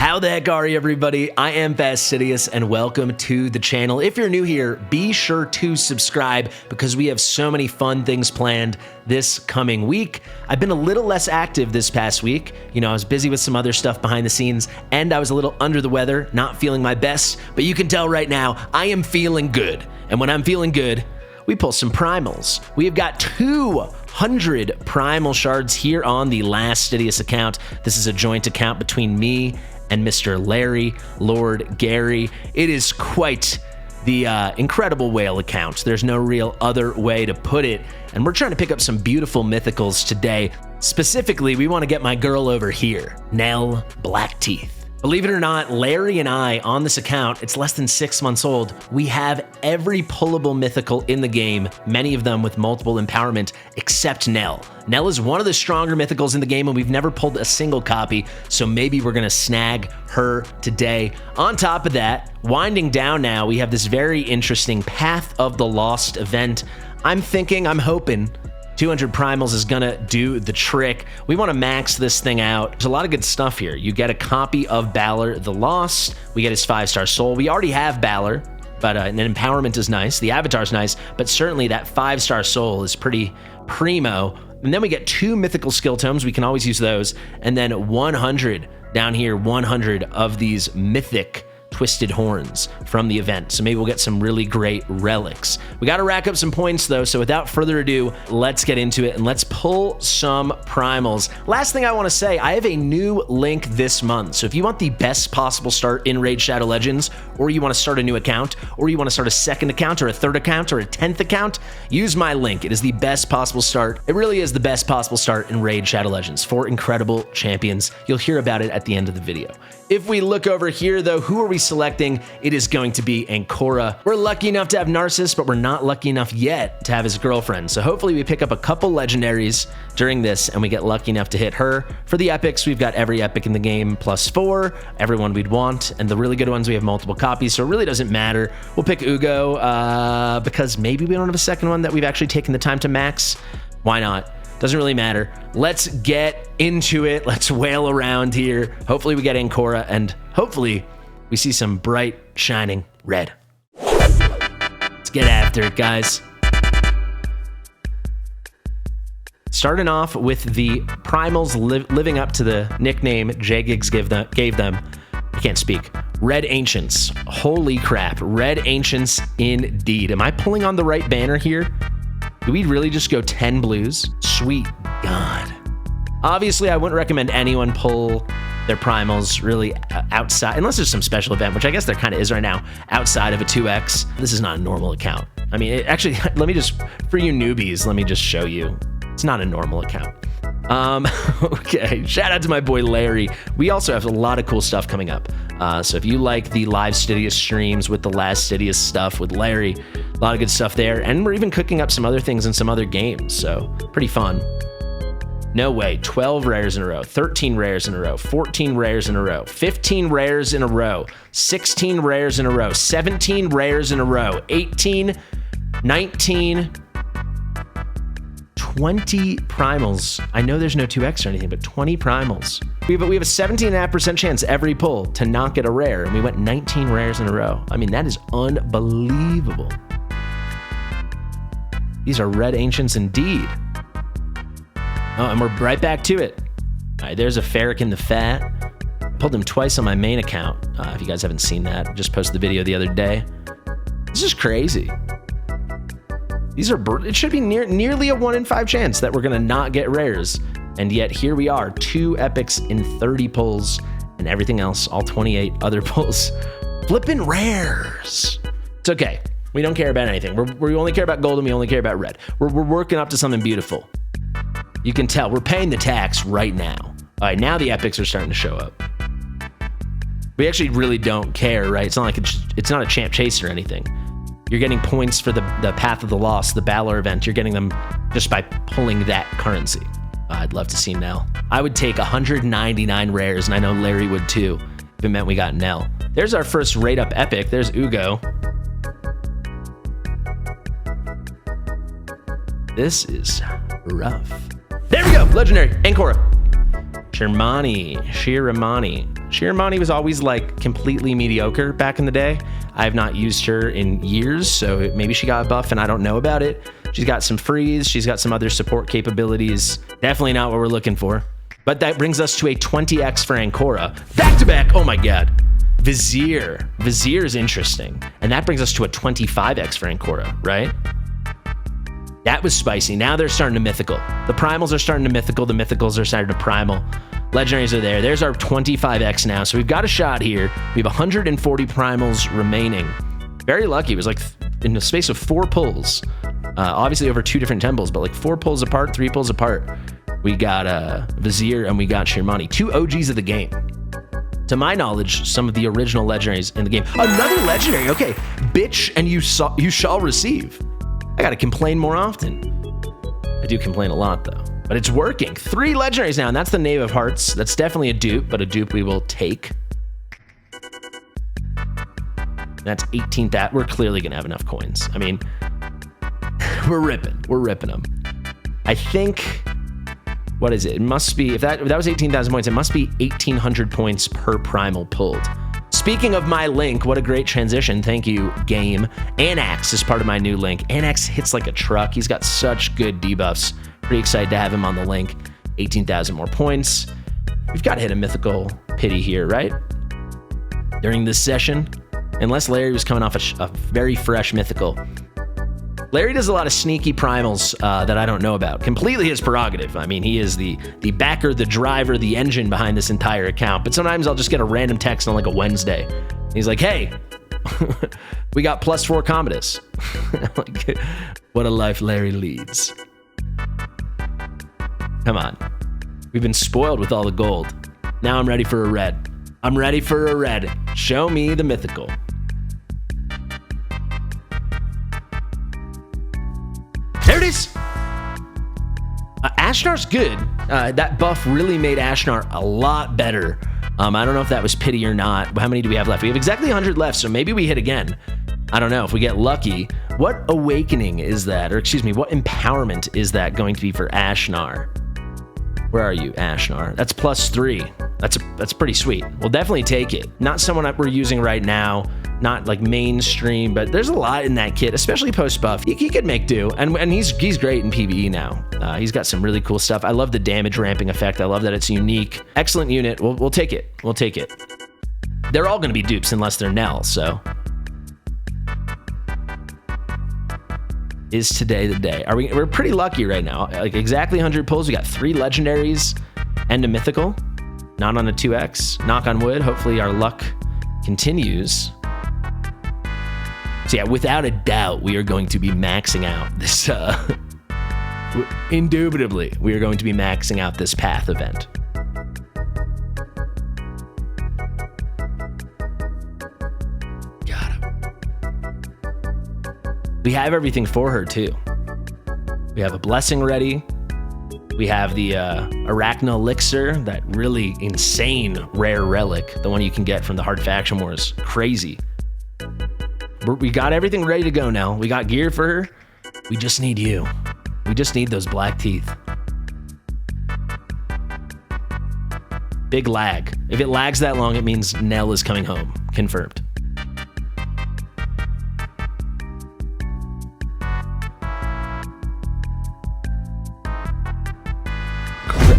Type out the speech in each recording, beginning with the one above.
How the heck are you, everybody? I am Fastidious, and welcome to the channel. If you're new here, be sure to subscribe because we have so many fun things planned this coming week. I've been a little less active this past week. You know, I was busy with some other stuff behind the scenes, and I was a little under the weather, not feeling my best, but you can tell right now, I am feeling good. And when I'm feeling good, we pull some primals. We have got 200 primal shards here on the Fastidious account. This is a joint account between me and Mr. Larry, Lord Gary. It is quite the incredible whale account. There's no real other way to put it. And we're trying to pick up some beautiful mythicals today. Specifically, we want to get my girl over here, Nell Blackteeth. Believe it or not, Larry and I, on this account, it's less than 6 months old, we have every pullable mythical in the game, many of them with multiple empowerment, except Nell. Nell is one of the stronger mythicals in the game, and we've never pulled a single copy, so maybe we're gonna snag her today. On top of that, winding down now, we have this very interesting Path of the Lost event. I'm hoping 200 primals is gonna do the trick. We wanna max this thing out. There's a lot of good stuff here. You get a copy of Balar the Lost. We get his 5-star soul. We already have Balar, but an empowerment is nice. The avatar's nice, but certainly that 5-star soul is pretty primo. And then we get 2 mythical skill tomes. We can always use those. And then 100 down here, 100 of these mythic twisted horns from the event. So maybe we'll get some really great relics. We got to rack up some points though. So without further ado, let's get into it and let's pull some primals. Last thing I want to say, I have a new link this month. So if you want the best possible start in Raid Shadow Legends, or you want to start a new account, or you want to start a second account or a third account or a 10th account, use my link. It is the best possible start. It really is the best possible start in Raid Shadow Legends. 4 incredible champions. You'll hear about it at the end of the video. If we look over here though, who are we selecting? It is going to be Ancora. We're lucky enough to have Narcissus, but we're not lucky enough yet to have his girlfriend. So hopefully we pick up a couple legendaries during this and we get lucky enough to hit her. For the epics, we've got every epic in the game +4, everyone we'd want, and the really good ones we have multiple copies, so it really doesn't matter. We'll pick Uugo because maybe we don't have a second one that we've actually taken the time to max. Why not? Doesn't really matter. Let's get into it. Let's whale around here. Hopefully we get Ancora, and hopefully we see some bright, shining red. Let's get after it, guys. Starting off with the primals living up to the nickname J-Gigs gave them. I can't speak. Red Ancients. Holy crap. Red Ancients indeed. Am I pulling on the right banner here? Do we really just go 10 blues? Sweet God. Obviously, I wouldn't recommend anyone pull their primals really outside, unless there's some special event, which I guess there kind of is right now, outside of a 2x. This is not a normal account. I mean, actually, for you newbies, let me just show you. It's not a normal account. Okay, shout out to my boy Larry. We also have a lot of cool stuff coming up. So if you like the live Fastidious streams with the Fastidious stuff with Larry, a lot of good stuff there. And we're even cooking up some other things in some other games, so pretty fun. No way, 12 rares in a row, 13 rares in a row, 14 rares in a row, 15 rares in a row, 16 rares in a row, 17 rares in a row, 18, 19, 20 primals. I know there's no 2x or anything, but 20 primals. We have a 17.5% chance every pull to not get a rare, and we went 19 rares in a row. I mean, that is unbelievable. These are Red Ancients indeed. Oh, and we're right back to it. All right, there's a Ferric in the Fat. I pulled him twice on my main account. If you guys haven't seen that, I just posted the video the other day. This is crazy. It should be nearly a 1 in 5 chance that we're gonna not get rares. And yet here we are, 2 epics in 30 pulls and everything else, all 28 other pulls. Flipping rares. It's okay. We don't care about anything. We only care about gold and we only care about red. We're working up to something beautiful. You can tell we're paying the tax right now. All right, now the epics are starting to show up. We actually really don't care, right? It's not like it's not a champ chase or anything. You're getting points for the Path of the Lost, the Balar event. You're getting them just by pulling that currency. I'd love to see Nell. I would take 199 rares, and I know Larry would too, if it meant we got Nell. There's our first rate up epic. There's Uugo. This is rough. There we go, legendary, Ancora. Shiramani. Shirmani was always like completely mediocre back in the day. I have not used her in years, so maybe she got a buff and I don't know about it. She's got some freeze. She's got some other support capabilities. Definitely not what we're looking for. But that brings us to a 20x for Ancora. Back to back. Oh my God. Vizier. Vizier is interesting. And that brings us to a 25x for Ancora, right? That was spicy. Now they're starting to mythical. The primals are starting to mythical. The mythicals are starting to primal. Legendaries are there. There's our 25x now. So we've got a shot here. We have 140 primals remaining. Very lucky. It was like in the space of 4 pulls. Obviously over 2 different temples, but like 4 pulls apart, 3 pulls apart. We got Vizier and we got Shirmani. 2 OGs of the game. To my knowledge, some of the original legendaries in the game. Another legendary. Okay. Bitch and you shall receive. I gotta complain more often. I do complain a lot though, but it's working. 3 legendaries now, and that's the Knave of Hearts. That's definitely a dupe, but a dupe we will take. That's 18th. That we're clearly gonna have enough coins. I mean, we're ripping them. I think, what is it? It must be, if that was 18,000 points, it must be 1,800 points per primal pulled. Speaking of my link, what a great transition. Thank you, game. Anax is part of my new link. Anax hits like a truck. He's got such good debuffs. Pretty excited to have him on the link. 18,000 more points. We've got to hit a mythical pity here, right? During this session, unless Larry was coming off a very fresh mythical. Larry does a lot of sneaky primals that I don't know about. Completely his prerogative. I mean, he is the backer, the driver, the engine behind this entire account. But sometimes I'll just get a random text on like a Wednesday. He's like, hey, we got +4 Commodus. Like, what a life Larry leads. Come on. We've been spoiled with all the gold. Now I'm ready for a red. I'm ready for a red. Show me the mythical. There it is. Ashnar's good. That buff really made Ashnar a lot better. I don't know if that was pity or not. How many do we have left? We have exactly 100 left, so maybe we hit again. I don't know if we get lucky. What awakening is that? Or excuse me, what empowerment is that going to be for Ashnar? Where are you, Ashnar? That's +3. That's pretty sweet. We'll definitely take it. Not someone that we're using right now, not like mainstream, but there's a lot in that kit, especially post-buff. He could make do, and he's great in PvE now. He's got some really cool stuff. I love the damage ramping effect. I love that it's unique. Excellent unit. We'll take it. We'll take it. They're all going to be dupes unless they're Nell, so. Is today the day? We're pretty lucky right now. Like exactly 100 pulls. We got 3 legendaries and a mythical. Not on a 2x. Knock on wood. Hopefully our luck continues. So yeah, without a doubt, we are going to be maxing out this. Indubitably, we are going to be maxing out this path event. Got him. We have everything for her too. We have a blessing ready. We have the Arachna Elixir, that really insane rare relic, the one you can get from the Hard Faction Wars. Crazy. We got everything ready to go now. We got gear for her. We just need you. We just need those black teeth. Big lag. If it lags that long, it means Nell is coming home. Confirmed.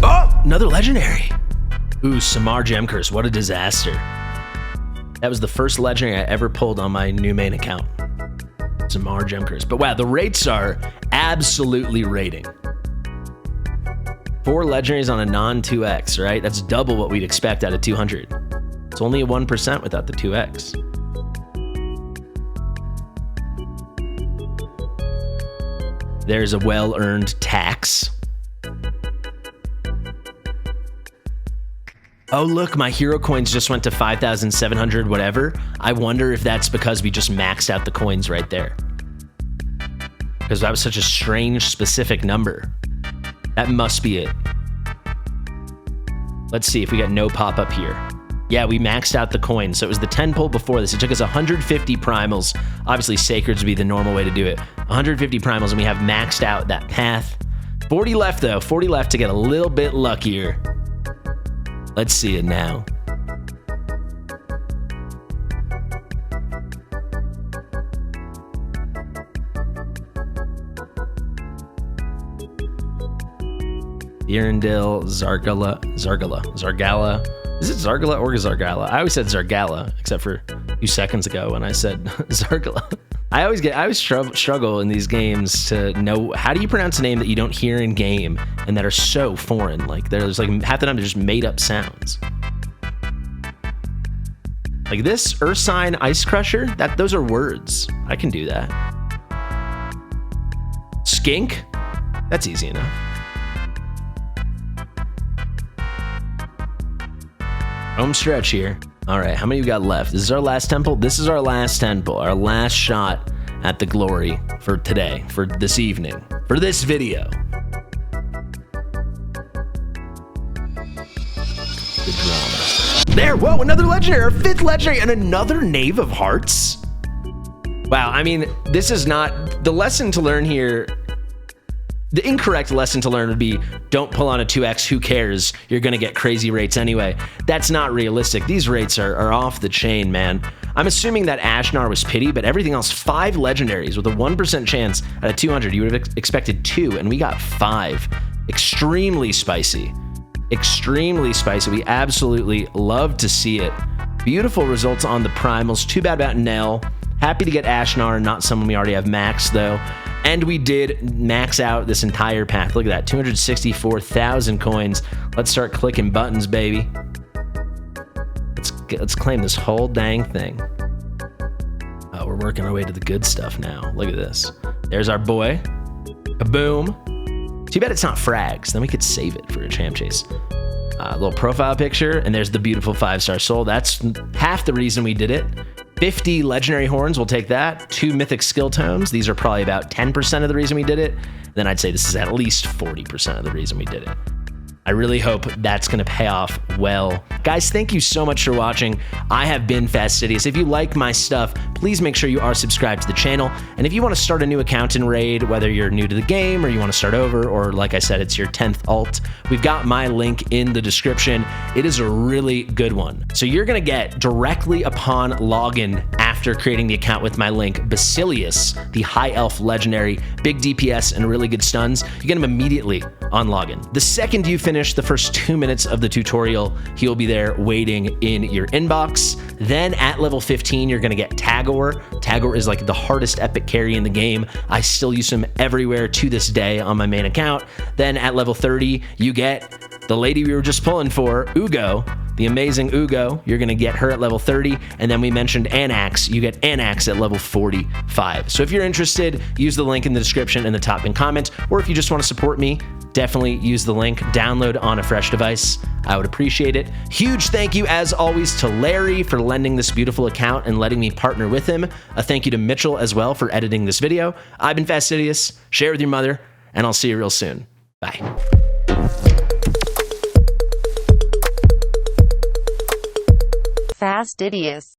Oh, another legendary. Ooh, Samar Gem Curse. What a disaster. That was the first legendary I ever pulled on my new main account. Samar Gem Curse. But wow, the rates are absolutely rating. 4 legendaries on a non-2x, right? That's double what we'd expect out of 200. It's only a 1% without the 2x. There's a well-earned tax. Oh, look, my hero coins just went to 5,700 whatever. I wonder if that's because we just maxed out the coins right there. Because that was such a strange, specific number. That must be it. Let's see if we got no pop-up here. Yeah, we maxed out the coins. So it was the 10 pull before this. It took us 150 primals. Obviously, Sacreds would be the normal way to do it. 150 primals, and we have maxed out that path. 40 left, though. 40 left to get a little bit luckier. Let's see it now. Earendil, Zargala. Is it Zargala or Zargala? I always said Zargala, except for a few seconds ago when I said Zargala. I always struggle in these games to know how do you pronounce a name that you don't hear in game and that are so foreign. Like there's like half the time they're just made up sounds. Like this Ursine Ice Crusher, those are words. I can do that. Skink, that's easy enough. Home stretch here. All right, how many we got left? This is our last temple. This is our last temple, our last shot at the glory for today, for this evening, for this video. The drama. There, whoa, another legendary, our 5th legendary, and another Knave of Hearts. Wow, I mean, this is not, the lesson to learn here, the incorrect lesson to learn would be, don't pull on a 2x, who cares? You're gonna get crazy rates anyway. That's not realistic. These rates are off the chain, man. I'm assuming that Ashnar was pity, but everything else, 5 legendaries with a 1% chance at a 200. You would have expected 2, and we got 5. Extremely spicy. Extremely spicy. We absolutely love to see it. Beautiful results on the primals. Too bad about Nell. Happy to get Ashnar, not someone we already have maxed though. And we did max out this entire pack. Look at that, 264,000 coins. Let's start clicking buttons, baby. Let's claim this whole dang thing. Oh, we're working our way to the good stuff now. Look at this. There's our boy. Kaboom. Too bad it's not frags. Then we could save it for a champ chase. Little profile picture, and there's the beautiful 5-star soul. That's half the reason we did it. 50 legendary horns, we'll take that. 2 mythic skill tomes. These are probably about 10% of the reason we did it. Then I'd say this is at least 40% of the reason we did it. I really hope that's going to pay off well. Guys, thank you so much for watching. I have been Fastidious. If you like my stuff, please make sure you are subscribed to the channel. And if you want to start a new account in Raid, whether you're new to the game or you want to start over, or like I said, it's your 10th alt, we've got my link in the description. It is a really good one. So you're going to get directly upon login after creating the account with my link, Basilius, the high elf legendary, big DPS and really good stuns. You get him immediately on login. The second you finish the first 2 minutes of the tutorial, he'll be there waiting in your inbox. Then at level 15, you're gonna get Tagoar. Tagoar is like the hardest epic carry in the game. I still use him everywhere to this day on my main account. Then at level 30, you get the lady we were just pulling for, Uugo, the amazing Uugo. You're gonna get her at level 30. And then we mentioned Anax. You get Anax at level 45. So if you're interested, use the link in the description in the top pinned comment, or if you just wanna support me, definitely use the link, download on a fresh device. I would appreciate it. Huge thank you, as always, to Larry for lending this beautiful account and letting me partner with him. A thank you to Mitchell as well for editing this video. I've been Fastidious. Share with your mother, and I'll see you real soon. Bye. Fastidious.